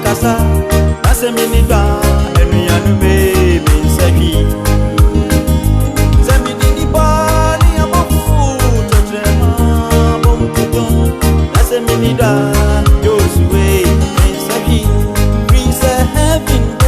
kasa ase minidwa enuyanu me minsebi semini bani abofu totrema bomtudo ase minidwa yosuwe minsebi prince heaven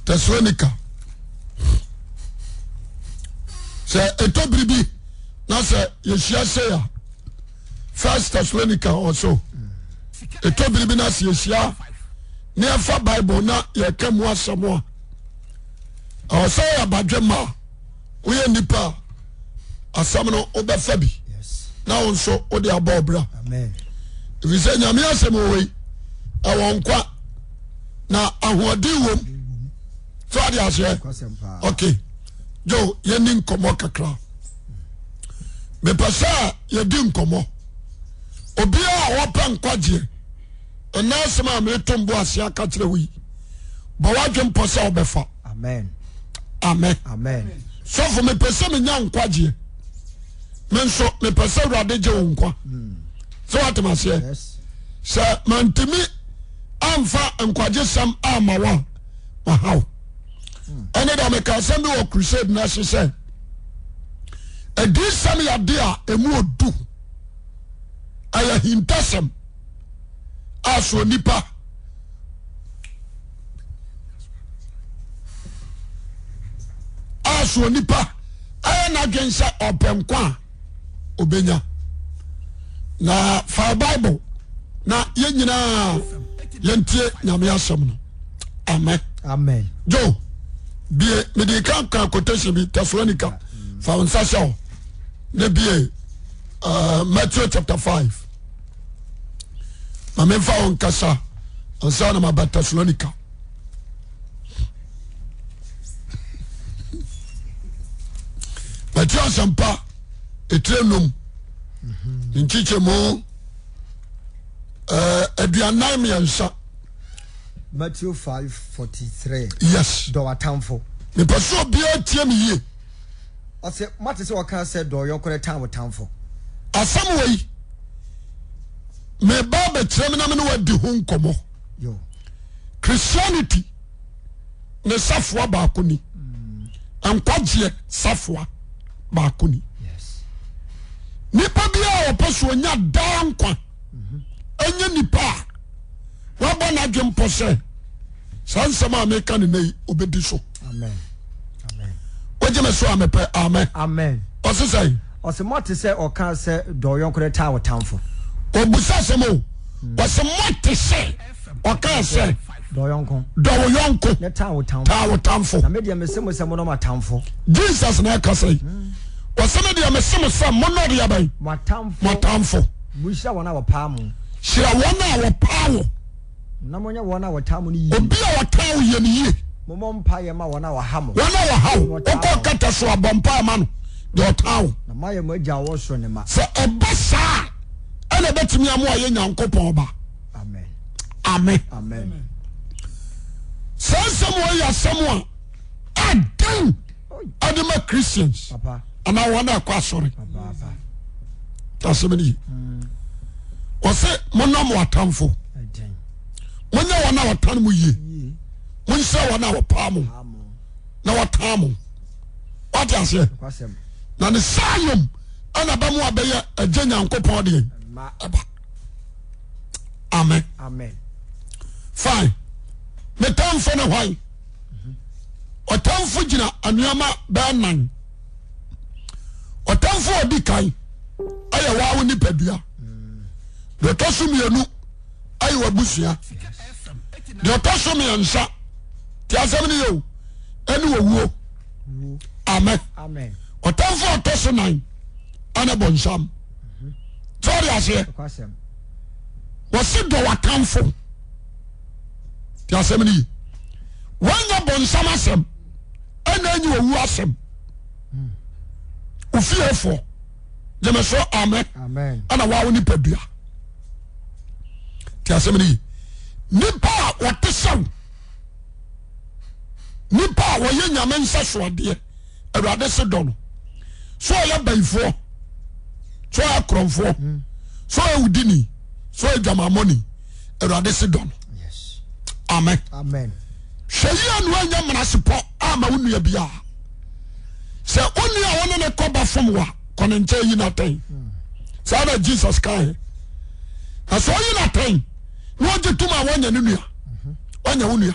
Thessalonica. C'est eto bribi na se yeshia say First Thessalonica also. Eto bribi na se yeshia ne afa Bible na ye kemu asamo. O say abadwema wo ye nipa asam no obefa bi na won so odi abo bra amen if you say nyame asem owe awon kwa na ahodi wom so adi ase okay jo yeni nkomo kakra me pasa yedi nkomo obi a wopa nkwaje ena asem a me tombo ase aka kire wi bo wadwe mposa obefa amen amen amen so for me pese me nya nkwaje me nso me pese urade je wo nkwa so what am I say yes sir mantimi amfa nkwaje sam amawa wa how ene da me ka sam bi wo crusade na se say edi sam ya de a emu odu aya hintasem aso nipa aso nipa aya na dwensa openkwa obenya na fa bible na yenyina yentie nyame asem no amen amen jo bie medical quotation bi Thessalonica fa onsa show na bie Matthew chapter 5 ma me fa on kasa onsa na ma Thessalonica Matthew asampa etrenum nchiche mo aduanan miensa Matthew 5:43 yes do watamfo me person bia tie me ye ose mate se waka se do yonkore tan watamfo asam wei me ba be trem na me no wadi ho nkomo yo Christianity ne safwa ba akoni ankwaje safwa ba akoni yes nipa bia oposo onya da nkwa enya nipa wa bona dwempo se sansama ameka ne nei obedi so amen amen oje me so amepe amen amen osesai ose mate se oka se do yonkore tan watamfo obusa semo ose mote se oka se do yonko ne tan watamfo ta wotamfo na media mesemo se mo no matamfo Jesus na ka say ose media mesemo se mo no de yabai matamfo mushira wona wapamu shira wona wapawo na monya wona watamu ni yi obi a watawo ye ni ye momo mpaye ma wona wahamo wona wahawo oko kata so abompa ma no de otawo na maye mo agya wo so ne ma se obasa ana betimi amu aye nyankopon ba amen amen amen sansamo ya samoa adan adema Christians papa ana wona kwa sori papa tasemeni wose monam watamfo aden monya wona watan mu ye monse wona wapamu na watamu what you say kwasem na ne sayom ana ba mu abeye agye nyankopon de ma aba amen amen fine metamfo ne hwan otamfo gina anuama ba nan otamfo odi kai aya wawo ni padua de tosumienu ayi wabusua de tosumiensa ti asemni yo eni wowuo amen amen otamfo otosunan ana bonsam sorry ase kwasem wasi do watamfo ti asemni wanya bonsam asem ana anyi wowu asem ufiefo jemeso amen amen ana wawo ni padua ti asemni nipa wotesaw nipa woye nyame nsa soade awurade se do no so ya baifo so ya kronfo so ya udini so ya jamamoni awurade se do no yes amen amen hweyi anu anya manasepo ama wonua bia se onua wona ne koba fomwa kono nche yi na tan sa na Jesus kai na so yi na tan no gituma wonya ne nua wonya wonua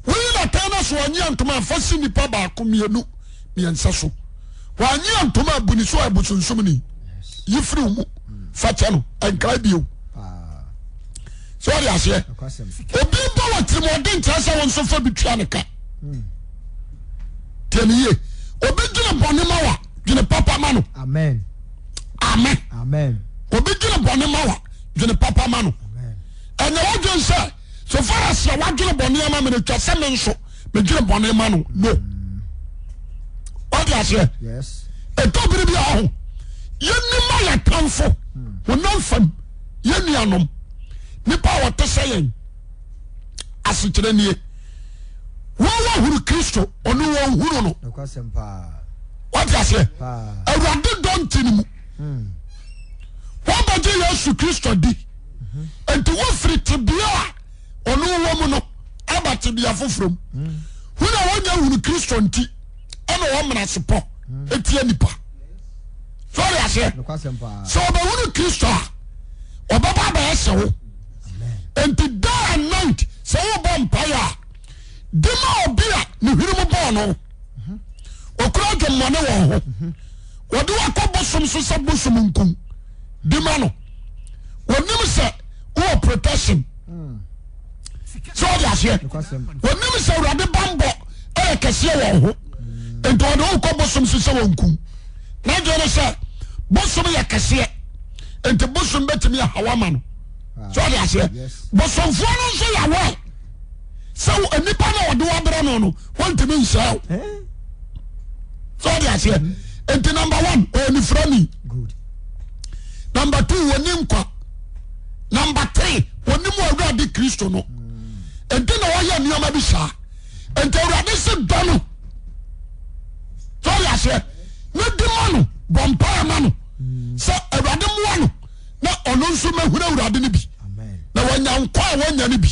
woyi na tan na so onya ntoma afasi nipa ba akomienu miensa so wanya ntoma abuni so abusunsum ni yifri mu facha no enkra bio sorry ase kwasem obi ba watrimoden kyasa won so fa bitwa ne ka teniye obi gina bone ma wa gina papa ma no Amen. Amen. Amen. Obi dwene bɔne ma wa dwene papa ma no. Ɛnyɛ wadwene sɛ so far as yɛ wadwene bɔne ma me no twa sɛ me nso medwene bɔne ma no. No. Wode aseɛ? Yes. Ɛtɔ bere bi a ho yɛni ma yɛ tamfo honam fam yɛnuanom nipa a wɔte sɛ yɛn asekyerɛ nie wɔn huru Kristo ɔno wɔn huru no. Nokwasɛm paa. Wode aseɛ? Awurade dɔnte no mu wɔn bɛgye Yesu Kristo di nti wɔfiri tebea a ɔno wɔ mu no aba tebea foforɔ mu hunu a wɔnya huru Kristo nti ɛna wɔn mena sepɔ etie nipa. Sɔre aseɛ sɛ ɔbɛhunu Kristo a ɔbɛba abɛyɛ sɛ wo nti day and night sɛ wobɔ mpaeɛ a de ma obi a ne hwene mu bɔɔ no ɔkura adwemmɔne wɔ ho wɔde wakɔ bosom so sɛ bosom nkum de ma no wɔnim sɛ wowɔ protection. Sɛ wode aseɛ wɔnim sɛ Awurade bambɔ ɛyɛ kɛseɛ wɔ ho nti ɔde wokɔ bosom so sɛ wɔnkum na dwene sɛ bosom yɛ kɛseɛ nti bosom bɛtumi ahawa ma no. Sɛ wode aseɛ bosomfoɔ no nso yɛwɔ sɛ nipa na wɔde wabrɛ no no wɔntumi nhyɛ wo. Sɛ wode aseɛ nti number 1 ɔyɛ nifirani. Number 2 wɔni nkwa. Number 3 wɔni mu Awurade Kristo no nti na wɔyɛ nneɛma bi saa nti Awurade sɛ dɔ no. Sɛ wode aseɛ ne di ma no bɔ mpaeɛ ma no sɛ Awurade mmoa no na ɔno nso mahunu Awurade no bi na wɔanya nkwa a wɔanya no bi.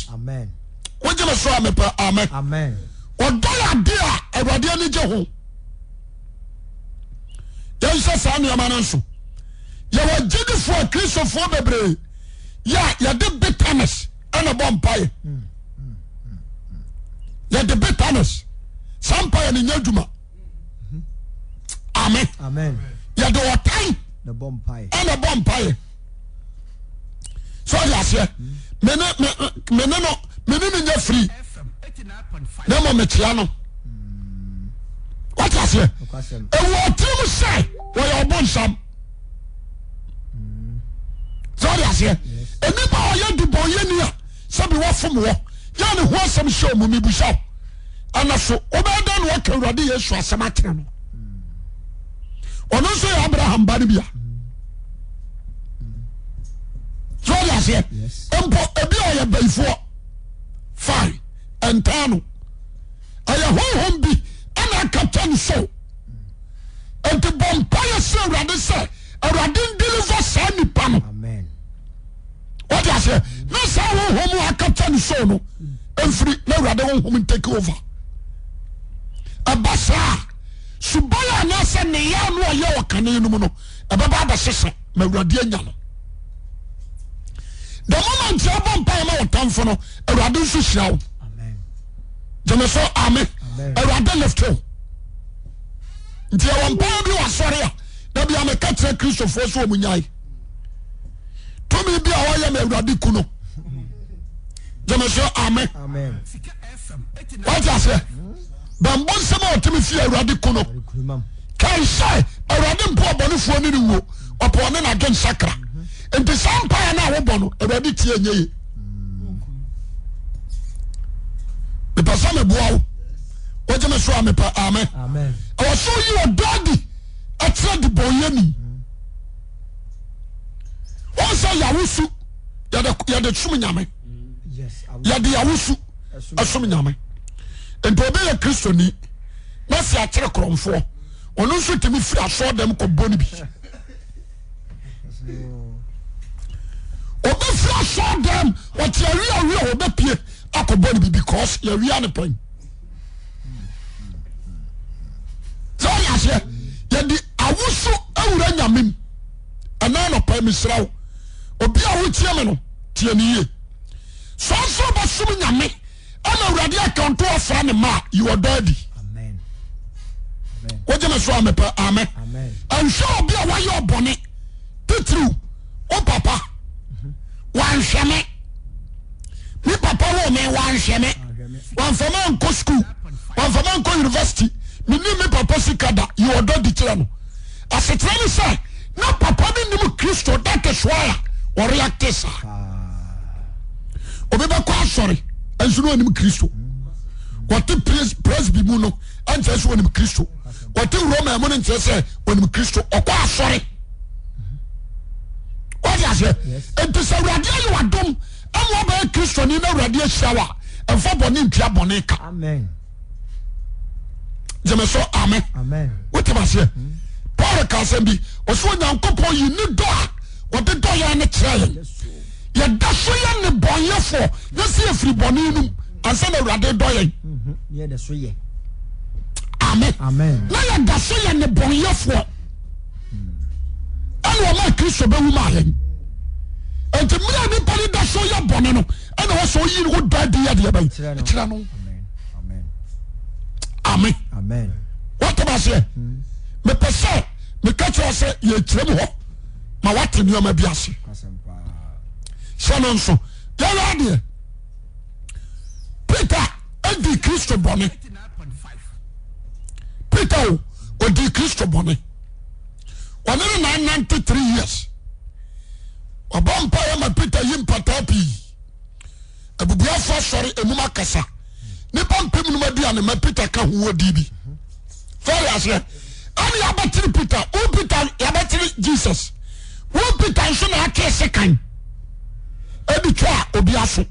Wogye me so a mepɛ amen. Ɔdɔ yɛ ade a Awurade ani gye ho. Yɛnhyɛ saa nneɛma no nso yɛwɔ gyidifoɔ Kristofoɔ bebree yɛ yɛde bitterness ɛna bɔ mpaeɛ. Yɛde bitterness saa mpaeɛ no nya adwuma. Amen. Yɛde ɔtan ɛna bɔ mpaeɛ. So ɔde aseɛ mene no nya firi na mmɔ mekyea no. Wate aseɛ ɛwɔ ɔtirim sɛ wɔyɛ ɔbɔ nsam. Sɛ ɔde aseɛ enipa a ɔyɛ dibɔnyɛni a sɛbi wɔfom wɔ yɛ ne ho asɛm hyɛ ɔmu mibusa wo ɛna so wobɛyɛ dɛ na wɔka Awurade Yesu asɛm akyerɛ no. Ɔno nso yɛ Abraham ba no bia. Sɛ ɔde aseɛ mpo ebi a ɔyɛ bayifoɔ fine ɛntaa no ɛyɛ honhom bi ɛna akata no so nti bɔ mpaeɛ sɛ Awurade sɛ Awurade ndeliver saa nipa no. Wode aseɛ na saa honhom a akata no so no ɛmfiri na Awurade honhom take over. Ɛba saa subaya anaasɛ ne yɛ no ɔyɛ wɔ kane no mu no ɛbɛba abɛsesa ma Awurade anya no. The moment you have mpaeɛ ma wɔtamfo no Awurade nso hyira wo. Gyeme so amen. Awurade lift wo nti ɛwɔ mpaeɛ bi wɔ asɔre a na bia meka kyerɛ Kristofoɔ so wɔ mu nyae tumi bi a wɔyɛ ma Awurade ku no. Gyeme so amen. Wate aseɛ bambɔ nsɛm a ɔtumi fie Awurade ku no kan sɛ Awurade mpo ɔbɔnefoɔ ne ne wuo ɔpɔ ne n'adwe nsakra nti saa mpaeɛ no a wobɔ no Awurade tie nyɛ ye. Mepɛ sɛ meboa wo wogye me so a mepɛ amen. Ɛwɔ so yi ɔdɔɔdi ɛkyerɛ de bɔnyɛni wɔn sɛ yawosu yɛde som Nyame yɛde yawosu ɛsom Nyame nti obi yɛ Kristoni na si akyerɛ korɔmfoɔ ɔno nso tumi firi asɔɔ dɛm kɔbɔ no bi. Obi firi asɔɔ dɛm wɔte awia a wɔbɛpie akɔbɔ no bi because yɛwia ne pɛn. Sɛ ɔyɛ aseɛ yɛde awoso awura Nyame mu ɛna nɔpa mesrɛ wo obi a wotie me no tie ne yie so nso bɛsom Nyame ɛna Awurade akanto afra ne ma you are daddy. Wogye me so a mepɛ amen. Ɛnhwɛ obi a wayɛ ɔbɔne titiriw o papa wanhwɛ me papa wɔ me wanhwɛ me wamfama nkɔ school wamfama nkɔ university mini me papa sika da you are daddy kyerɛ no asetere ni say na papa ni nim Kristo that is why or react sa obeba kwa sorry enso no nim Kristo what praise be mu no ante so nim Kristo what Roma mo nte say onim Kristo okwa sorry what you say ente say radio you adom am ba Kristo ni na radio shawa emfa boni ntua boni ka Amen. Jeme so amen. Amen. What am I saying? Paul can say be oso nyankopon yi ni do a what the do ya ne kire ya da so ya ne bonyefo na se afiri boni num ansa na urade do ya Yeah, that's so yeah. amen. Amen. Na ya da so ya ne bonyefo anu ma Kristo be wu ma yen enti mira ni pali da so ya boni no ana wo so yi wo da de ya de ba kire no. Amen. Amen. What am I saying? Me pese me catch you say ye kirem ho ma wat ni o ma biase shanonso ya radio Peter edi Kristo bone Peter o di Kristo bone one 93 years obampa ya ma Peter yim patapi abubia fa sori emuma kasa ne pampem no madu ane ma Peter ka ho odibi for ya ani abatiri Peter o Peter abatiri Jesus o Peter so na akese kan ebi twa obi aso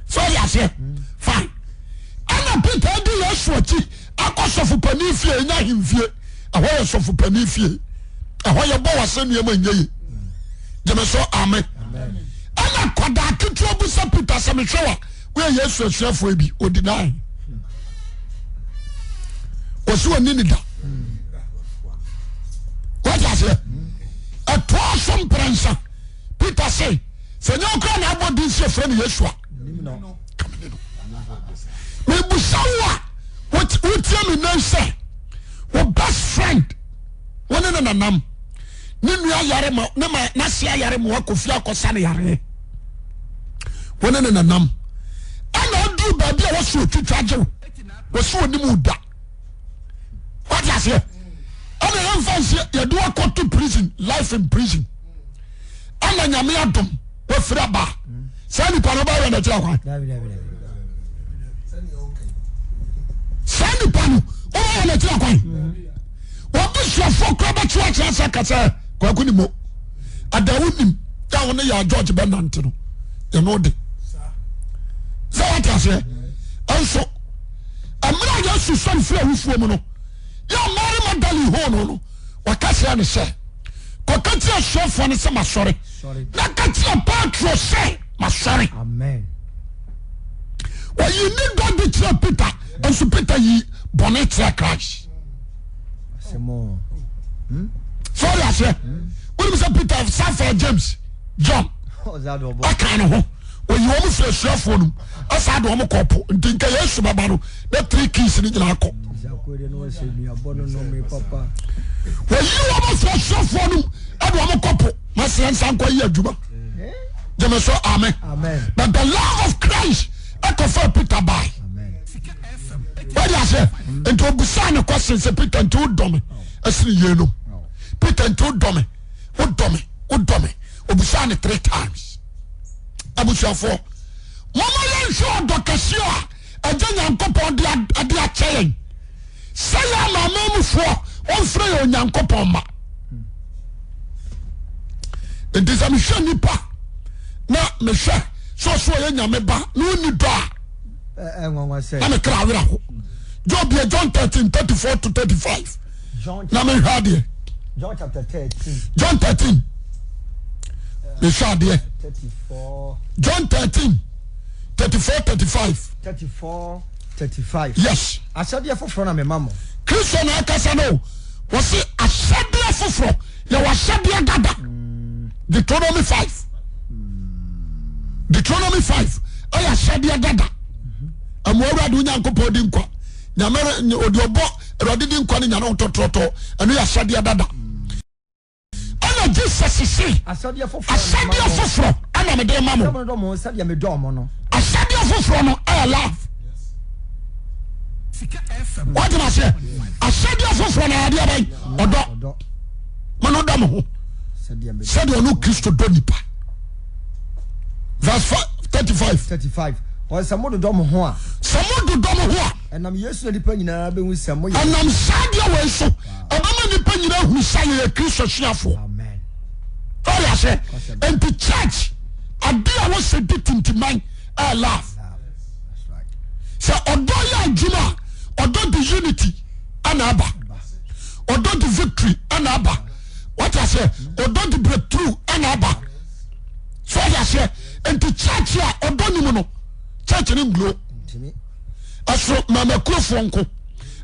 for ya fine ana Peter di Yesu ati akosofo pani fie nya himfie ahoye sofo pani fie ahoye bo wase nuema nyeye jeme so amen ana kwada tutu obusa Peter semehwa we Yesu asuafo ebi odinai osu oni ni da what I say a twasome pransa Peter say senyo kra na abodi se friend Yesu a me busawa what me now say wo best friend wona na nam ni nua yare ma na sia yare mo akofia akosa na yare wona na nam ana do baby a waso twitwaje waso onimu da what you say ana emfanse ya do akọ to prison life in prison ana nyame adom wo fira ba sani pano ba na tira kwa sani pano o na tira kwa wo bisho fo kwa ba twa twa sakata kwa kuni mo adawunim ya wona ya George Bernard no you know the so what you say also amra Yesu son fira wufuo mu no ya mari madali ho no wakase ya ne se kokati asofo ne se masore na kati patro se masore Amen. wa you need God be tira Peter and so Peter yi bonnet Christ Semo. sorry I say when say Peter Samuel James John Oh, that do bo. akana ho o yi omo fira suafo no asa do omo kopo ntinka Yesu baba no the three keys ni gina akọ Zakwede no se mi abono no me papa. well you almost for sure for no ado am couple masense anko yi adwuma dem so amen Amen. but the love of Christ for Peter by Amen. what you say into obusan question say Peter into dome asiri ye no Peter into dome obusan 3 times abusuafo mama yen show dokasio a agenya nkopon de a chain say ya mama mufo on frɛ onyankopɔn ma enti sɛ mehwɛ nipa na mehwɛ so yɛ nyame ba na onni dɔ a Ngwa say. na mekra awera ho John 13:34 to 35 John na mehwɛ adeɛ chapter 13. John 13 mehwɛ adeɛ 34. John 13:34-35 35. yes Asade foforo na me mamo. Kristo na akasa no wɔse ahyɛdeɛ foforɔ yɛwɔ ahyɛdeɛ dada Deuteronomy 5 ɛyɛ ahyɛdeɛ dada amu awurade onyankopɔn di nkwa nyame odi ɔbɔ awurade di nkwa ne nyane wotɔtɔtɔ ɛno yɛ ahyɛdeɛ dada ɛna Jesus se Asade ahyɛdeɛ foforɔ ɛna mede ma mo mo sade me do mo no. ahyɛdeɛ foforɔ no ɛyɛ love What did I say? I said you for an idea by Manodamo. Said you no Christo Donipa. Verse 35. Or some more dom hoa. Some more dom. And I'm used to depending on with some more. And I'm sad your way so. I'm depending on who say a Christian cheerful. Amen. All I say, and the church, I dear was a bit into mine. I laugh. That's right. So, although Juma, although the unity, Anaba, although the victory, Anaba, what I say, although the breakthrough, Anaba. So I say, and the church here, although no church in glow. As for Mamma Crofonko,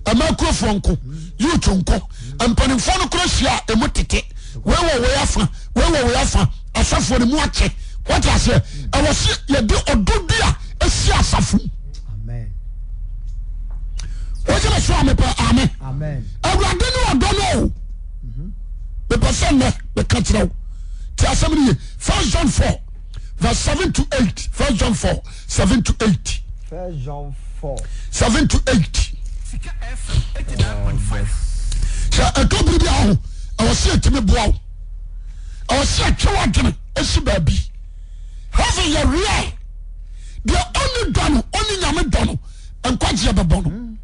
a Macrofonko, you chunko, and Panifon Crocia, a motite, where we are, I suffer for the moache. What I say, I was you do or do dear, a siasafu. Amen. What did I say? Amen. Amen. I don't know. The person the country. Tell somebody, 1 John 4, verse 7 to 8. 1 John 4, 7 to 8. 1 John 4, 7 to 8. So I told you, I was saying to me, boy, I was saying to me, it's baby. Having your real, the only done, only Yaman Dono, and quite Yababono.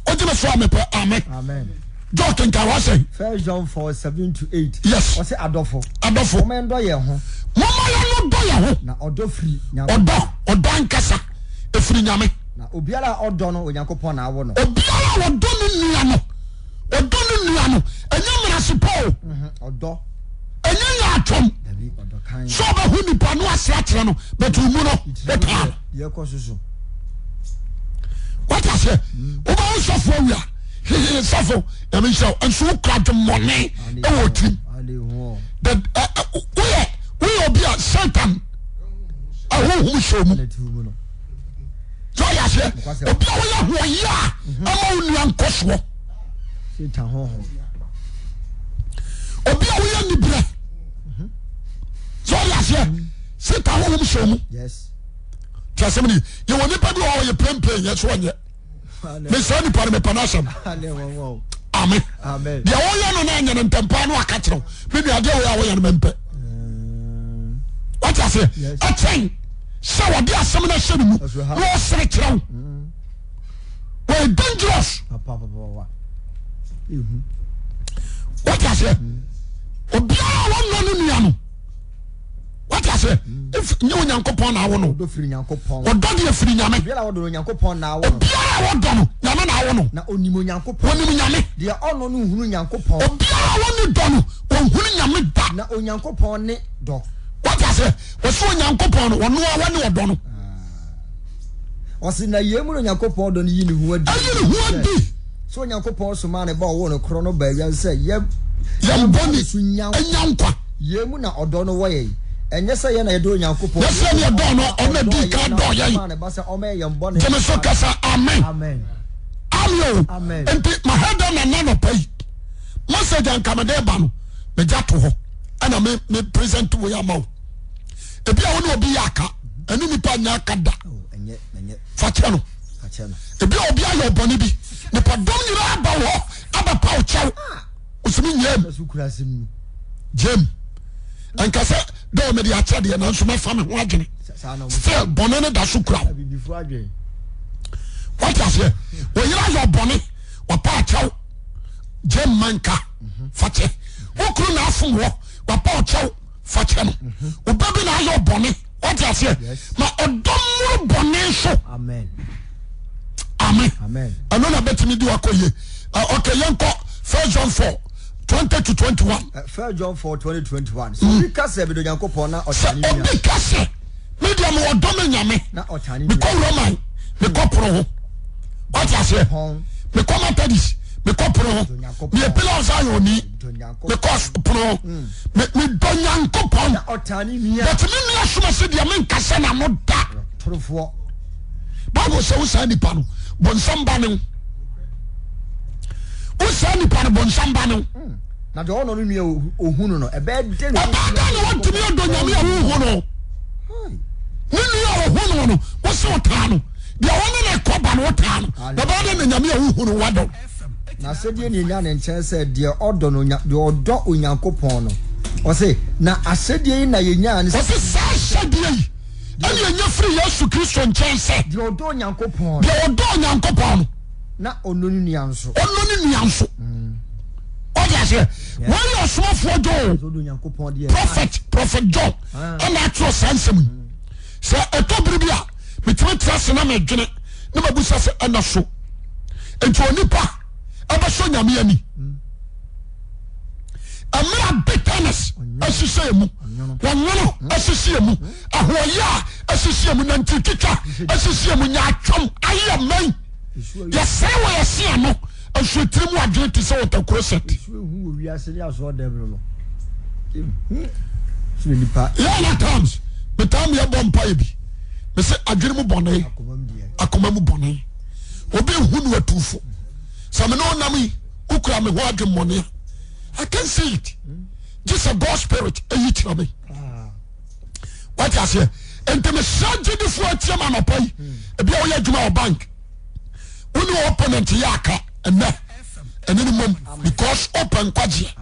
What do you say? Amen. Amen. Joking, I was saying. 1 John 4, 7 to 8. Yes. What's it, Adolfo? Adolfo. Woman, do you know? Mama, no doya. Na odo free. Odo ankasa. Efiri nyame. Na obiara odo no Onyankopon na awo no. Obiara odo ni nua no. Odo ni nua no. Enya mrasipo. Odo. Enya ya atom. Dabi odo kan. So ba hu nipa no ase akere no, but umu no. Eta. Ye ko susu. What I say? Oba sofo awia. He sofo. I mean so and so crowd money. E wo trim. That we obi a Satan. Who show me? So I say, obi a wo ya, ama unu ankoswo. Satan ho. Obi a wo ya nibre. So I say, Satan ho show me. Yes. Just somebody, you want to pay all your play, yes, one yet. Miss Annie Parme Panasam. Amen. Amen. The oil on and Tampano are catching. Maybe I go away and member. What I say? A train. So I did some of the no search. Well, dangerous. What I say? What I say? If you and Uncle Pon, I want to free Uncle Pon, or don't you free Yaman? Uncle Pon now. I don't Yaman, I want to. Now only Munyanko Pon, they are all on Uncle Pon. I want to done on Yaman, now Uncle Pon, dog. What I say? Was so Uncle Pon, or no, I want to done. Was in a Yaman and Uncle Pon, don't you who would be? So Uncle Pon, so man about one chrono baby and say, Yep, young Bonnie, young Yamuna or don't away. And yes, I am doing Yankupon. Yes, I am doing on the Dika Doya. Jemeso Kasa, Amen. Amen. Amen. And my head on another pay. Message and Kamadebano, the Jatuho, and I may present to Yamo. If you want to be Yaka, and any Panyakada, and yet, Fachano. If you will be your Bonibi, the Padon Yaba, Abba Pouchow, what's me, Jim. And Cassa, don't make the Achadi and also my family wagon. Still, Bonnet da Sucra. What I say? When you are your bonnet, or Pacho, Jem Manka, Fate, Okuna Fungo, or Pacho, Fateno, or Babina your bonnet. What I say? My Odomo Bonnet. Amen. Amen. Amen. I know bet me do a coye. Okay, young 1 John 4. 20 to 21. 1 John 4, 20 to 21. So we can say, we don't go pona or Tani. Medium or Dominyame. Not or Tani. We call Roman. We call Pro. What I say? We call my pedis. We call Pro. We a pillar of Zion. Because Pro. We don't young coupon or Tani. But me, I should say the Amen Cassana, not that. Bible says, Sandy Pano. Bonsambano. Who said the Pano Bonsambano? Now the honor me no a bad day. I want to be a Donya. What's your town? The only Coba no wotan na ba de nyame a wo hunu wado na asɛdeɛ ne nya ne nkyɛn sɛ deɛ ɔdɔ no nya deɛ ɔdɔ onyankopɔn no ɔse na asɛdeɛ yi na yenya ne ɔse saa asɛdeɛ yi ɛne ɛnya firi Yesu Kristo nkyɛn sɛ deɛ ɔdɔ onyankopɔn deɛ ɔdɔ onyankopɔn no na ɔno ne nua nso ɔde asɛ wɔn yɛ ɔsomafoɔ John prophet John ɛna atwerɛ saa nsɛm yi sɛ ɛtɔ bere bi a metumi tena se na medwene na mabusa sɛ ɛna so nti onipa ɛbɛsɔ nyame ani ɛmmerɛ bitterness ɛhyehyɛ mu wɔnwono ɛhyehyɛ mu ahoɔyɛ a ɛhyehyɛ mu nantitwitwa ɛhyehyɛ mu nyaatwam ayɛ man yɛsɛe wɔ yɛsea no asuotiri mu adwene te sɛ wɔtakuro set yɛna times metaa meyɛbɔ mpaeɛ bi me sɛ adwene mu bɔne akoma mu bɔne obi hu no atufo sɛ me ne wonam yi wokura me ho adwemmɔne I can see it just a God spirit ɛyi kyerɛ me wate aseɛ enti mesra gyedefoɔ atia ma nɔpa yi ebia woyɛ adwuma wɔ bank wone wɔ opponent yɛ aka ɛnɛ ɛne no mom because open kwagyeɛ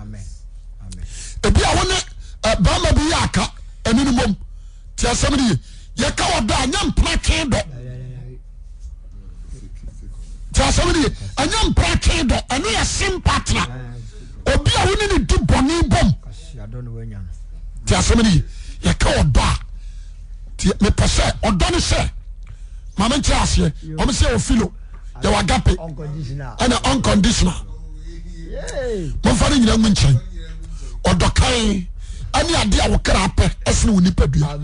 ebia wone bama bi yɛ aka ɛne no mom ti asɛm ne ye yɛka wɔ dɔ anyɛ mpena twe dɔ ti asɛm ne ye anyɛ mpena twe dɔ ɛno yɛ sympathy obi a wone ne di bɔne bom ti asɛm ne ye yɛka wɔ dɔ a mepɛ sɛ ɔdɔ ne sɛ mame nkyerɛ aseɛ ɔme sɛ yɛwɔ filo yɛwɔ agape ɛna unconditional momfa no nyina mu nkyɛn ɔdɔ kan ɛne ade a wo kra pɛ ɛsene wo nipadua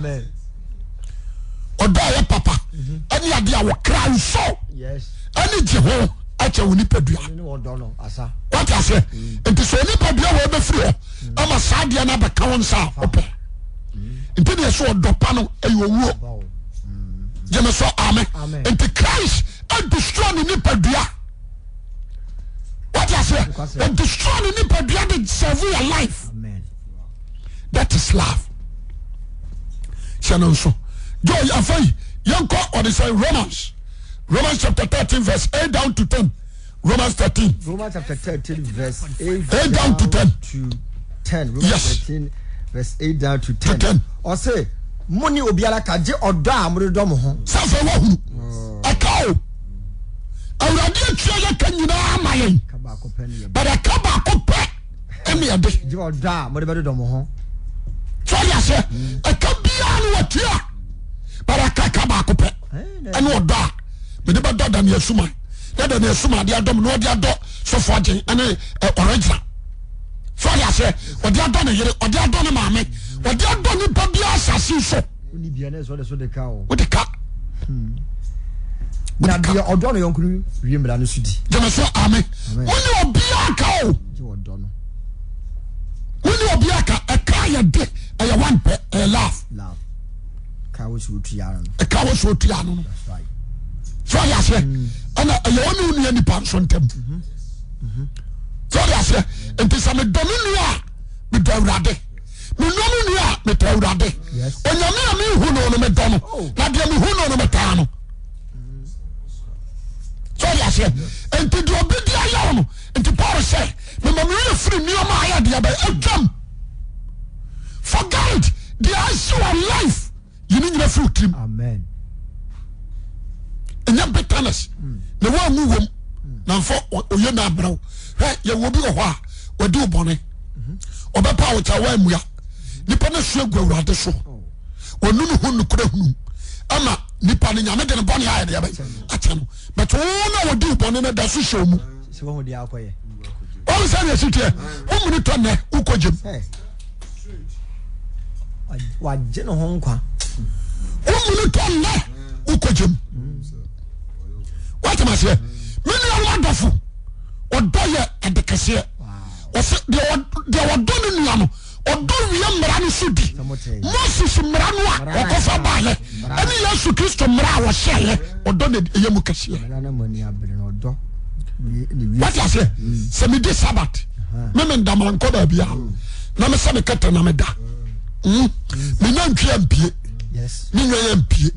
ɔdɔ a yɛ papa ɛne ade a wo kra nsɔ ɛne gye ho akyɛ wo nipadua wate aseɛ nti sɛ onipadua wɔ ɛbɛfiri hɔ ama saa deɛ no abɛka wo nsa a wopɛ nti ne yɛsɛ ɔdɔ pa no ɛyɛ owuo gyeme so amen nti Christ ɛdestroy ne nipadua wate aseɛ ɛdestroy ne nipadua de serve your life that is love hyɛ no nso jo afei yɛnkɔ ɔde sɛ Romans chapter 13 verse 8 down to 10 Romans chapter 13 verse 8 down to 10 yes 13 verse 8 down to 10 ɔse mo ne obiara ka gye ɔdɔ a mode dɔ mo ho sɛ fɛ wahunu ɛka o awurade atua yɛka nyinaa ma yɛn but ɛka baako pɛ ɛne yɛde gye ɔdɔ a mode bɛde dɔ mo ho so ɔde aseɛ ɛka biara no watua but ɛka baako pɛ ɛne ɔdɔ a mede bɛdɔ Daniel Suman na Daniel Suman de adɔ m na ɔde adɔ sɔfo agyen ɛne ɔregyina so ɔde aseɛ ɔde adɔ ne yere ɔde adɔ ne maame ɔde adɔ nipa biara asase so wode ka na deɛ ɔdɔ no yɔnko no wie mmara no so di gyeme so ame wone obiara ka o wone obiara ka ɛka yɛ de ɛyɛ one pɛ ɛyɛ love ka wo so otua no ɛka wo so otua no so ɔde aseɛ ɛna ɛyɛ wɔne wo nua nipa nso ntam so ɔde aseɛ nti sɛ medɔ me nua a medɔ Awurade menɔ me nua a metɔ Awurade onyame a mehu no no medɔ no na deɛ mehu no no metaa no so ɔde aseɛ nti deɛ obi di ayɛ wo no nti Paul sɛ mema meyɛ firi nneɔma ayɛ deɛ bɛ adwam forget deɛ asi wɔ life yɛne nyina firi tirim amen ɛnyɛ bitterness na woamu wom na mfa ɔyɛ no abrɛw yɛwɔ bi wɔ hɔ a wɔde wo bɔne ɔbɛpa wo kya woamua nipa no sua gu Awurade so ɔnu no hu nokora hunu ama nipa no nyame de ne bɔne ayɛ deɛ akyɛ no but wo na wɔde wo bɔne no da so hyɛ mu ɔwo sɛ ne ɛsiteɛ womene tɔ nnɛ wokɔgyem wagye ne ho nkwa womene tɔ nnɛ wokɔgyem watem aseɛ menua wo adɔfo ɔdɔ yɛ ɛde kɛseɛ ɔsɛ deɛ wɔdɔ no nua no ɔdɔ wie mmara no so di Moses mmara no a ɔkɔfa baayɛ ɛne Yesu Kristo mmara a wɔhyɛeɛ ɔdɔ no ɛyɛ mu kɛseɛ wate aseɛ sɛ medi Sabbath memendamankɔ baabia na mesɛ mekɛtɛ na meda menya ntwe ampie me nwa yɛ ampie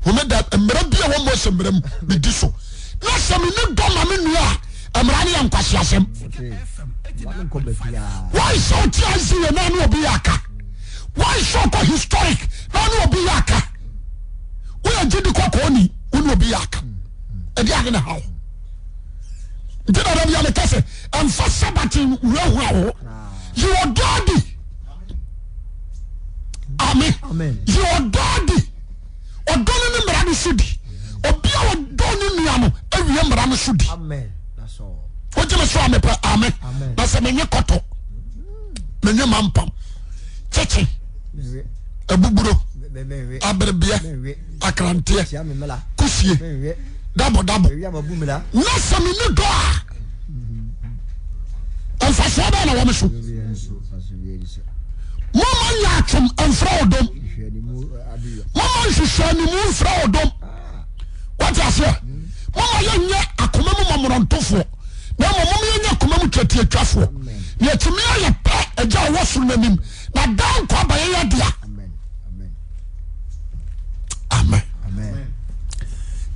home da mmara bia wo mo sembram me di so na se me ne do ma me nua mmara ne yankwasi asem why so tiazi ye na no obi aka why so ko historic na no obi aka we agidi kokko ni unu obi aka e dia na how ndina da bia le kase amfa sabatin wo your daddy amen your daddy odoni ni mra ni sudi obia odoni nua no awie mra no sudi amen that's all ojeme so amepa amen na se menye koto menye mampam cheche abuburo abrebia akrantie kusie dabo na se menye do a so ba na wo me so mama ya tum enfra odom mama hwehwani mu enfra odom what you say mama ya nya akoma mu mamontofo na mama ya nya akoma mu twatiatwafo ya tumi ya pa eja wo so nanim na dan kwa ba ya dia amen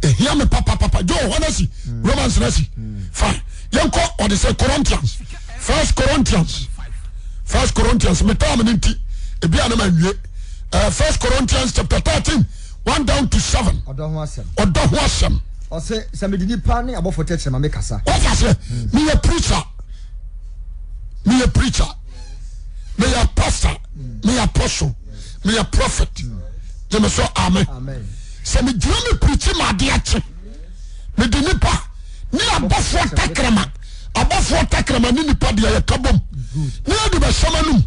ehia me papa jo honesi Romans nasi fine yanko or the say Corinthians 1 Corinthians metam ninti ebia na manwie 1 Corinthians chapter 13 1 down to 7 odo ho asem o se samedini pa ne abofo teche ma me kasa what you say me a preacher me a pastor me a apostle me a prophet dem so amen se me dira me preach ma de ache me de nipa ni abofo takrama ni nipa de ya kabom ni ade ba shamanum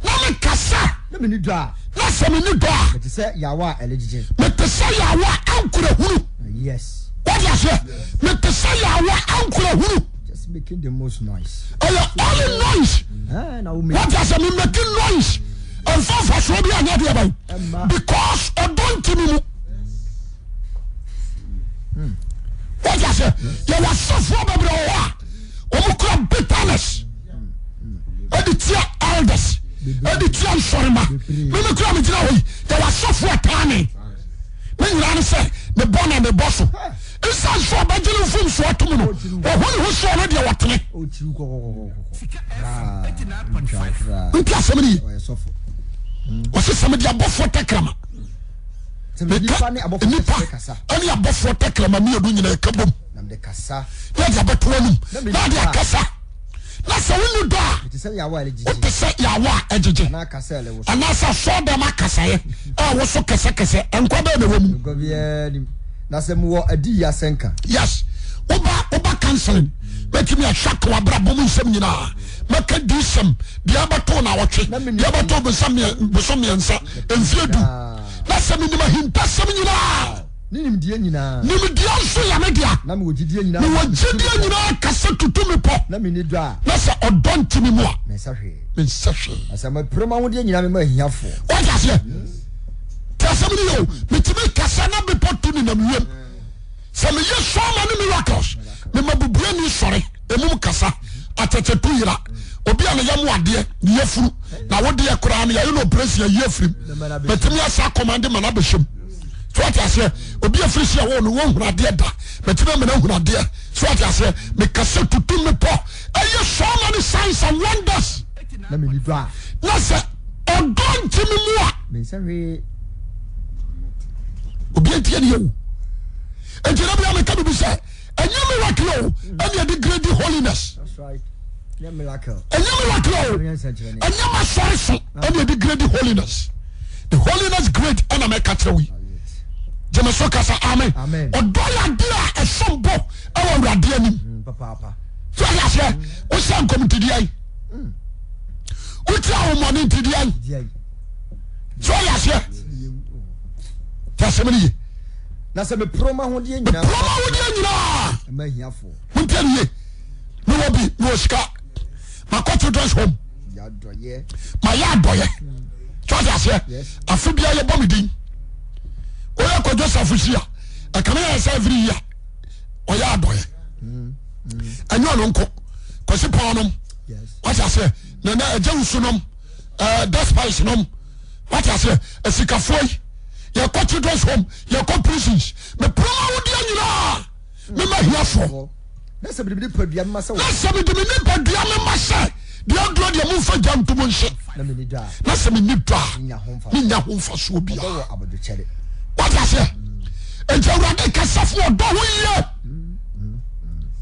na me kasa na me ni do a na se me ni do a me say yawa elegije me te say yawa ankura huru yes what you say me te say yawa ankura huru just making the most noise only noise na we what you say me making noise and for so be anya de by because odonti mu what you say you was so for baby omukura bitterness editia elders editia sorima me kura me jina hoyi there was so for tane me nyira say me born and me boss isa so bajinu fum so atum no ohun hu so no de wotene o chiru ko nti asemni o se semdi abofo takrama nipa ani abofo takrama mi edu nyina kabom na de kasa ya de abetonum na de akasa na se wonu do a te say yawa elegije te say yawa ejeje na kasa ele wo ana sa so da makasa ye wo so kese enkwa ba na wom go bia na se mu adi ya senka yes oba canceling betimi a shaka wa bra bom nsem nyina maka disem dia bato na wotwe dia bato bosom yensa enfiedu na se minima hinta sem nyina ninim die nyina so ya media na me wogidie nyina kasa tutumi po na me ni do a na se odontimi mu a me sahwe asama proma wo die nyina me ma hiafo what you say tasami yo mitimi kasa na be potu ni na mwem se me yeso ma ni miracles me mabubue ni sore emum kasa atete tuyira obi a na yamu ade ni yefuru na wode ye kura na ye no presi ye yefrim mitimi asa command ma na behwem so what you say obi afrisi a wo no wo hura de da mitimi me na hura de so what you say me kasa tutumi po aye so many signs and wonders na me ni do a na se odontimi mu a me sahwe obi antie ne yewu entina bia me ka bi say anya miracle and the great holiness that's right yeah miracle anya miracle anya masoriso and the great holiness the holiness great and make atrewi jema so kasa amen odoya dia esombo awu awrade anim papa so ya say o san committee dia uti awu money dia so ya say tasemeni na se me proma ho de nyina ma hiafo muntaniye no obi no ska makoto dress home ya doye ma ya doye choja se afibia ye bomidin oya ko Joseph Shia akana ya say every year oya doye anyo no nko ko se ponom what I say na ejewu sunom that spice nom what I say esikafoi you call children's home, you call prisons. Me promo would you me my here for. Let's have the podium myself. Let's have the podium myself. The old lord you move for jam to Munshi. Let's have me nip in your home for so be about the cherry. What I say? And you are the Casafo, don't we?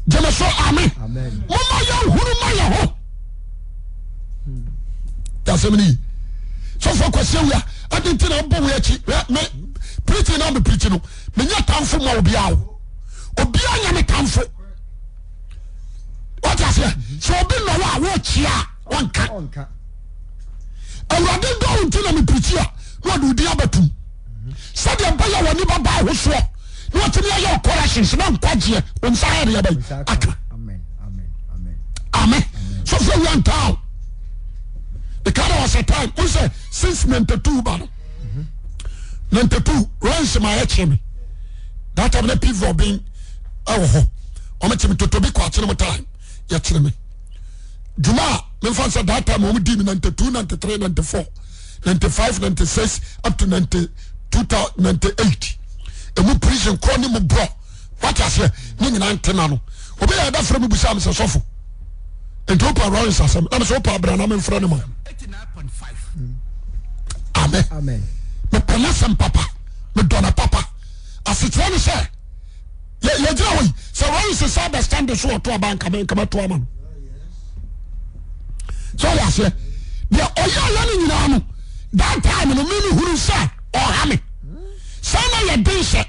Jamaso, amen. Mama, you who my home. That's a many. So for question, I didn't know me preaching on the preaching. Me not time for more be out. Obianya me time for. What I say? So be no watch ya one cat. And I didn't go until me preach ya. What do the other two? Said the buyer when you buy who swore. Not to your corrections, no quadria, when side about. Amen. Amen. So for one town. The car was a time, who said, since 92, but 92, runs my HM. That of the people being, oh, I'm to be quite some time. Yet, me. Juma, me fancy that time, we did 92, 93, 94, 95, 96, up to 98. And we prison, crony, my bro. What I say, Ning 99. Obey that from Busam Sofo. And to open around Sassam, I'm so power, and I'm in front of me. 89.5. Amen. Amen. Me penasam papa, me dona papa. As it's one say, yeah, so why is the cyber stand the show to a bank and come to a man? So I say, the Oya learning in Anu, that time in the meaning who say, or Hammy. Sana ya dinse.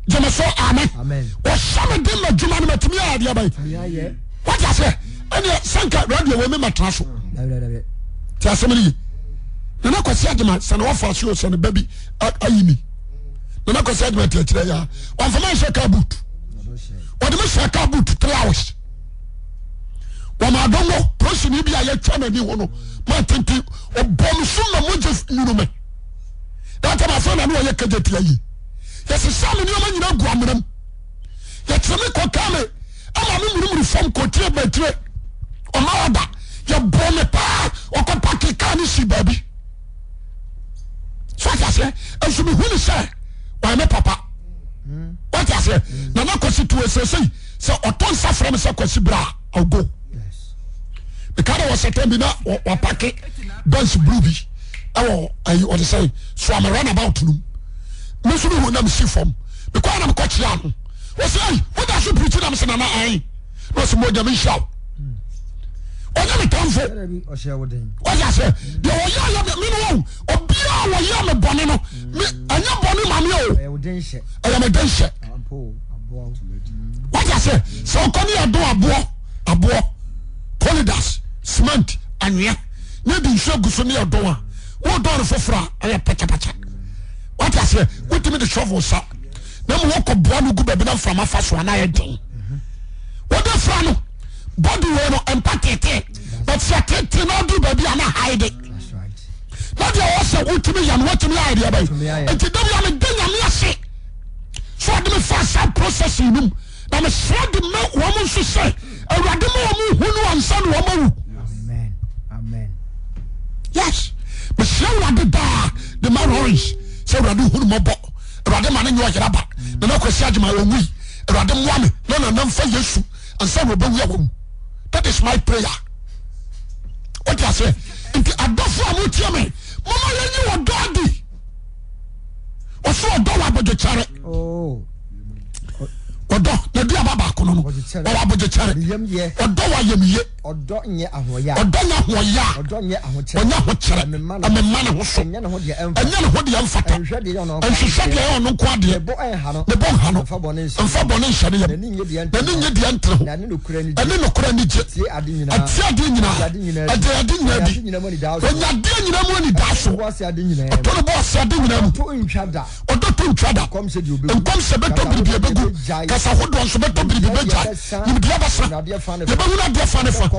Jamaso, amen. Or some dim of Jumana to me, idea. What I say? And your Sanka radio women matrasso. Tassamili. Nana Cosadima, son of our shoes and a baby at Aimi. Nana Cosadima, one for my shaka boot. What the shaka boot 3 hours. One I don't know, person you be a trying to do one. My thinking, or Bomsuma Mujif, you know me. That time I found I know I can get you. Yes, a son in your man, you know, Guamadam. Yet some come. I'm a from Cotier Betre. On order, you born a pa or compactly can't see, baby. So I say, I should be really say, why my papa? What I say, Nana constituency, so or don't suffer from Sakosibra, I'll go. Yes. The car was a terminal or packet, Ben's Blueby. Oh, I want to say, so I'm a runabout to them. Most of them will never see from because I'm quite young. What's that? What does you preach? I'm saying, I was more than shout. What am I come for? What I say? The Oya, or be our young Bonino. I am Bonnie Mamio. I am a dancer. What I say? So come here, do a boy, corridors, cement, and yeah, maybe so good for me a door. What door for fra? I am pacha. What I say? Wait a minute, shovel, sir. Then walk up one good baby from a fast one. I think. What the front? Body will empathy, but Saturday not do baby and hide it. That's right. Not you also want to me and what to me idea about. And to them, I'm a thing I'm sick. So I do fast processing them. I'm a sad woman to say, a radical who know and son woman. Amen. Yes, but so I did the man orange. So I do who more. Rather man in your yaba. The no question my own we. Rather one, no for you. And some will be welcome. That is my prayer. What I say? I don't for me. Mama, you are daddy. Or so a dollar about the charity. Oh. Or do the dear Baba Kono. Or about the charity. Or do I am ye. Or don't ye a hoya. Or don't ya. Or don't ye a hotel. I'm a man who said, and then what the unfat. And she said, no quadia. The Bonhano. And for Bonisha. And then the antro. And then the credit. I didn't know. When I didn't know money, that's what I didn't know. I told the boss I didn't know. Or don't try to come said you come said to be a big I hold on to better be better. You be ever son. The Bangla dear Fanifa.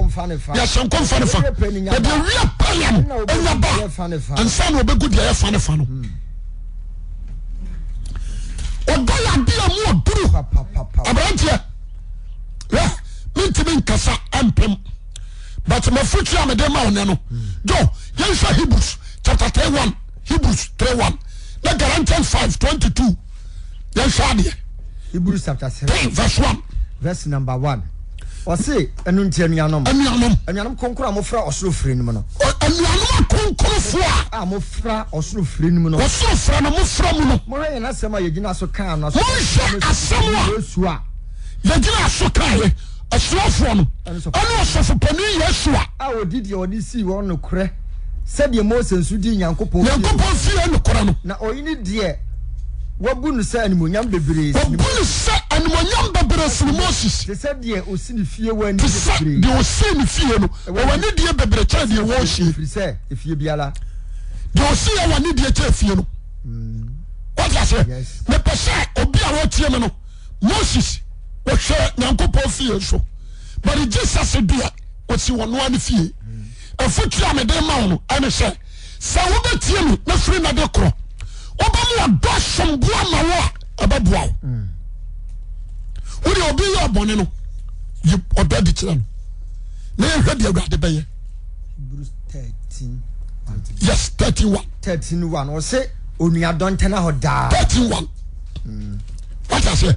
Yes, some come Fanifa. But the real payan in your back. And son will be good dear Fanifa. Or do you be a more true? About here. Yeah, mean to me, Cassa and Pim. But my future, I'm a demo. Joe, yes, Hebrews chapter 31. Hebrews 3:1. na Galatians 5:22 yɛn hwɛ adeɛ. Hebrews chapter 7 verse 1 verse number 1 ɔse ɛno nti anuanom konkoro a mofra ɔsoro firi no mu no anuanom akonkorofo a mofra ɔsoro firi no mu no ɔsoro fra no mofra mu no mohwɛ yɛn asɛm a yɛgyina so kaa no monhwɛ asɛm a Yesu a yɛgyina so kaeɛ ɔsorofoɔ no ɛne ɔsɔfo panin Yesu a ɔdi deɛ ɔde sii wɔn nokorɛ sɛdeɛ Mose nso di Nyankopɔn fie nokorɛ no na ɔyi ne deɛ wabu no sɛ animonyam bebree wabu no sɛ animonyam bebree sini Moses te sɛ deɛ osi ne fie wɔ ani te sɛ deɛ osi ne fie no ɛwɔ ne deɛ bebree kyɛ deɛ wɔ hye firi sɛ efie biara deɛ osi yɛ wɔ ne deɛ kyɛ fie no wɔte aseɛ mepɛ sɛ obi a wɔtie me no Moses wɔhwɛ Nyankopɔn fie so but Jesus deɛ osi wɔ noa ne fie afotu a mede ma wo no ɛne sɛ wobɛtie me na firi na de korɔ wobɛmu ɔdɔ asomboa ma wo a ɛbɛboa wo wode obi yɛ ɔbɔne no ɔdɔ de kyerɛ no na yɛhwɛ deɛ Awurade bɛyɛ. Hebrews 13 yes 13:1 ɔse onuadɔ ntena hɔ daa 13:1 wate aseɛ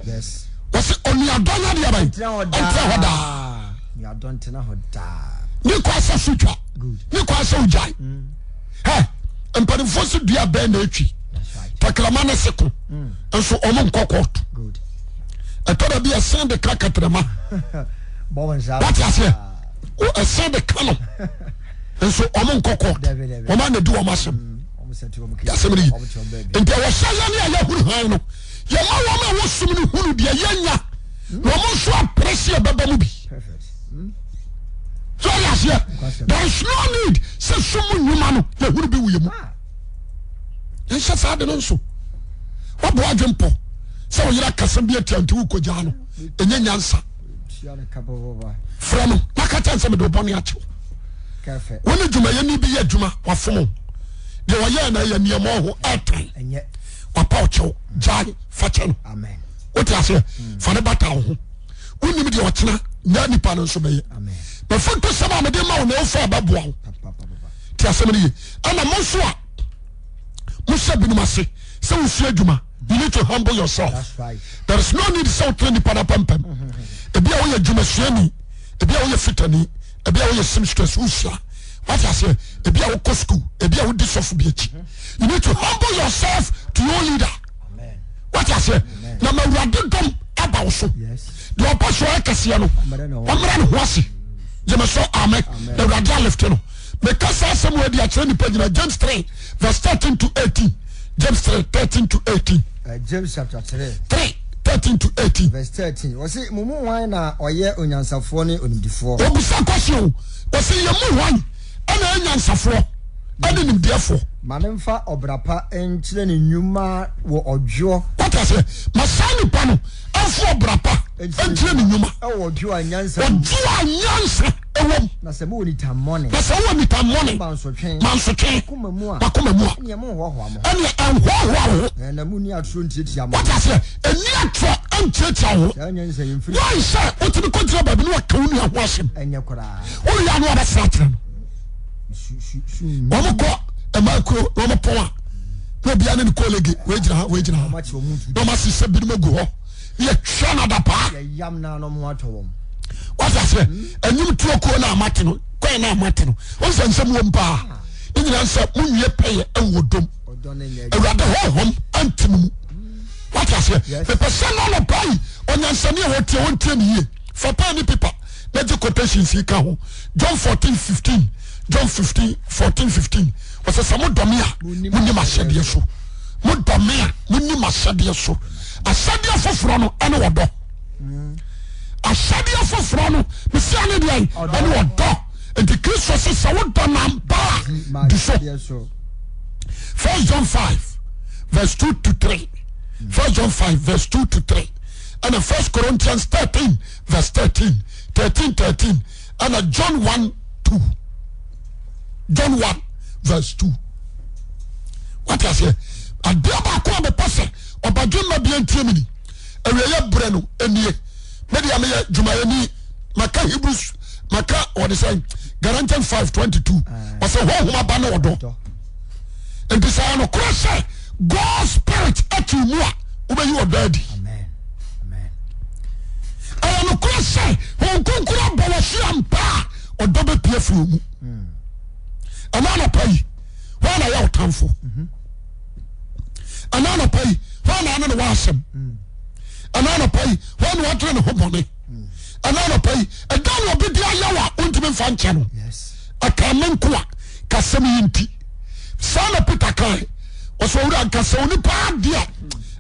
wɔse onuadɔ no deɛ bɛn ɔntena hɔ daa onuadɔ ntena hɔ daa ne kɔ asɛ so twa ne kɔ asɛ wogyae mpanimfoɔ so dua bɛɛ na atwi takrama ne se ko nso ɔmo nkɔ kɔɔto ɛtɔ da bi ɛsɛn de ka katrama wate aseɛ ɛsɛn de ka no nso ɔmo nkɔ kɔɔto ɔmo ana di wɔn asɛm yasɛm ne yi nti wɔhyɛ yɛ ne a yɛhuru han no yɛma wɔn a wɔsum ne hunu deɛ yɛnya na ɔmo nso aprɛsi ɛbɛbɛ mu bi so ɔyɛ aseɛ there is no need sɛ sum nnwuma no yɛhuru bi wuyɛ mu yɛnhyɛ saa de no nso wɔboa adwe mpɔ sɛ woyera kasa bi atia nti wokɔgyaa no ɛnyɛ nyansa frɛ no na ka kyɛ nsɛ mede wobɔne akyew wone dwumayɛni bi yɛ adwuma wafom deɛ wɔyɛɛ na ɛyɛ nneɛma ho ɛtan wapa wo kyɛw gyae fa kyɛ no wote aseɛ fa ne bata wo ho wonim deɛ ɔkyena nya nipa no nso bɛyɛ bɛfonto sɛm a mede ma wo na wofa bɛboa wo nti asɛm no ye ɛna mo nso a mohyɛ binom ase sɛ wosua adwuma you need to humble yourself there is no need sɛ wotena nipa no pampam ebi a woyɛ adwumasuani ebi a woyɛ fitani ebi a woyɛ seamstress wosua wate aseɛ ebi a wokɔ school ebi a wodi sɔfo bi akyi you need to humble yourself to your leader wate aseɛ na ma Awurade dɔm aba wo so deɛ ɔpɛ so ɔyɛ kɛseɛ no ɔmmra ne ho ase gyeme so amen na Awurade alefte no meka saa asɛm wɔ adi akyerɛ nipa gyina James 3 verse 13 to 18 James 3 13 to 18 James chapter 3 13 to 18 verse 13 wɔse mo mu hwan na ɔyɛ onyansafoɔ ne onimdifoɔ obusa kwasio wɔse yɛ mu hwan ɛna anyansafoɔ ɛne nimdeɛfoɔ ma ne mfa ɔbrapa nkyerɛ ne nnwuma wɔ ɔdwoɔ wata sɛ ma saa nipa no ɛmfa ɔbrapa nkyerɛ ne nnwuma ɛwɔ ɔdwoɔ a nyansa ɛwɔm na sɛ mowɔ nitammɔne na sɛ wowɔ nitammɔne mansotwe wakoma mu a ɛneɛ monhoahoa mo ɛne ɛnhoahoa wo ho na monni atoro ntiatia mo wata sɛ ɛni atorɔ ɛntiatia wo saa nyansa yɛmfiri wɔn sɛ wotumi kɔgyina baabi ne waka wo nua ho asɛm ɛnyɛ koraa woyɛ no wabɛsra kyerɛ no ɔmo kɔ ɛmakuro na ɔmo pɔn a na obia ne ne kɔlege wɔagyina ha na ɔmo asesɛ binom agu hɔ ne yɛtwa no adapaa yɛyam na no mo atɔ wɔm wata sɛ anim tuo kuo no amate no kɔɛ no amate no ɔnsɛ nsɛm wɔ mpaa ne nyina sɛ monwie pɛyɛ ɛwɔ dom awurade hɔhɔm antim mu wata sɛ mepɛ sɛ no nɔpa yi ɔnyansane a wɔtie wɔntie ne yie fa paa ne pepa na gye quotations yi ka ho John 14:15 John 14:15 wɔsɛ sɛ modɔme a monim ahyɛdeɛ so modɔme a monim ahyɛdeɛ so ahyɛdeɛ foforɔ no ɛne wɔdɔ ahyɛdeɛ foforɔ no mesia ne deɛ ɛne wɔdɔ nti Kristo sɛ sɛ wodɔ nampaa di so 1 John 5 verse 2 to 3 1 John 5 verse 2 to 3 ɛna 1 Corinthians 13 verse 13 ɛna John 1:2 John 1 verse 2 what I say adeɛ baako a bɛpɛ sɛ ɔbadwemma bia ntie mu ni awieyɛ berɛ no ɛnie mede a meyɛ dwumayɛni maka Hebrews maka wɔde sɛ Galatians 5:22 ɔsɛ honhom aba ne wɔdɔ nti sɛ nokorɛ sɛ God spirit at you more. Obey your daddy. Amen. Amen. I am a cross say, who concur Bawashi and Pa or double peer from. A man of pay. One I out time for. A man of pay. One I know was him. A man of pay. One water and home money. A man of pay. A dollar will be the Ayawa ultimate fan channel. Yes. A Kamen Kwa Kasemi Inti. Son of Peter Kai. Also, I can say only part dear.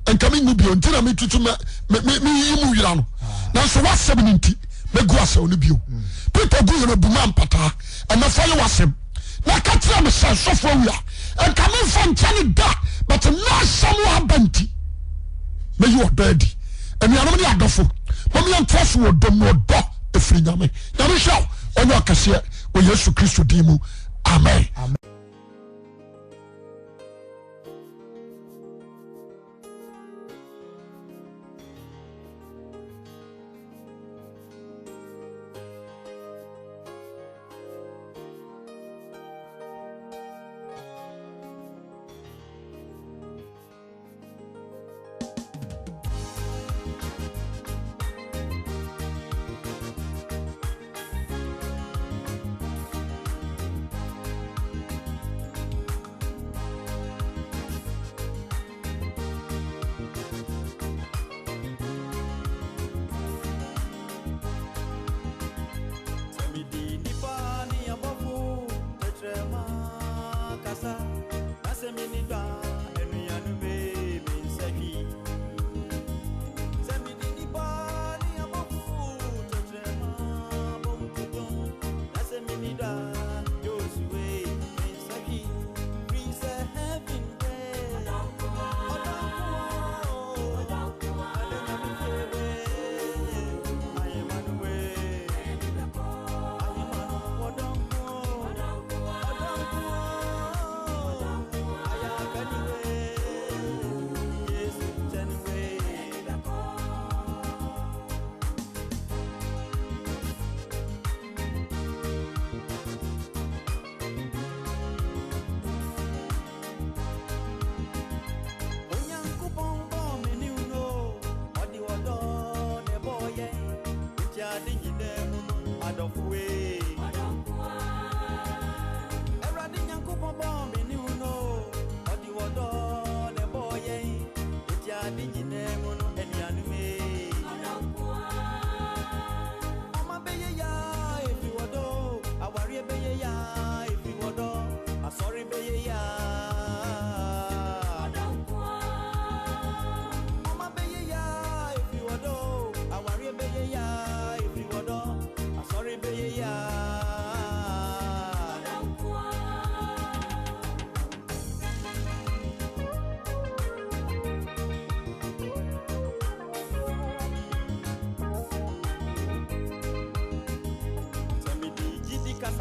And coming will be until I meet you to me. Now, so what's 70? Make was only you. People go in a boom pata and the follow was him. Now, catch them so far. And coming from Channel that, but not someone banty. May you are dirty. And you are only a duffel. Mommy and trust would do more dog a free name. Now, we shall on your cashier when Jesus Christ Dimu. Amen. Amen.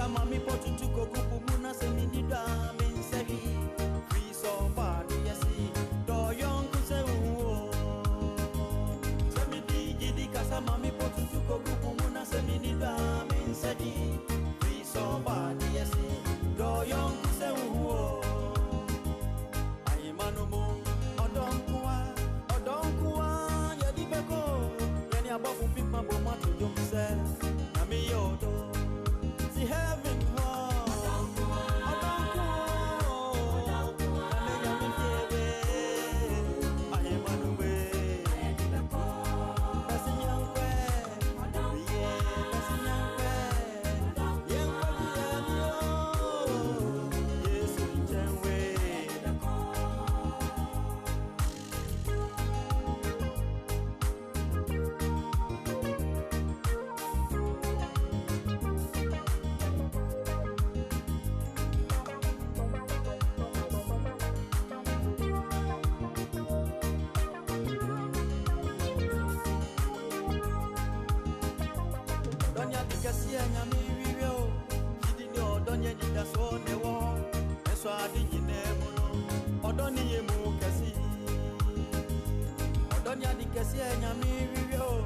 Mami potu tuko kupumuna seminida minsehi free so bad yesi do young kuse uo semidi gidi kasa mami potu tuko kupumuna seminida minsehi free so bad yesi do young kuse uo ai manumo odonkwa yedi beko yani abafu pipa bo matu jomse nami yodo heaven Odonya di kesi nyami wiwo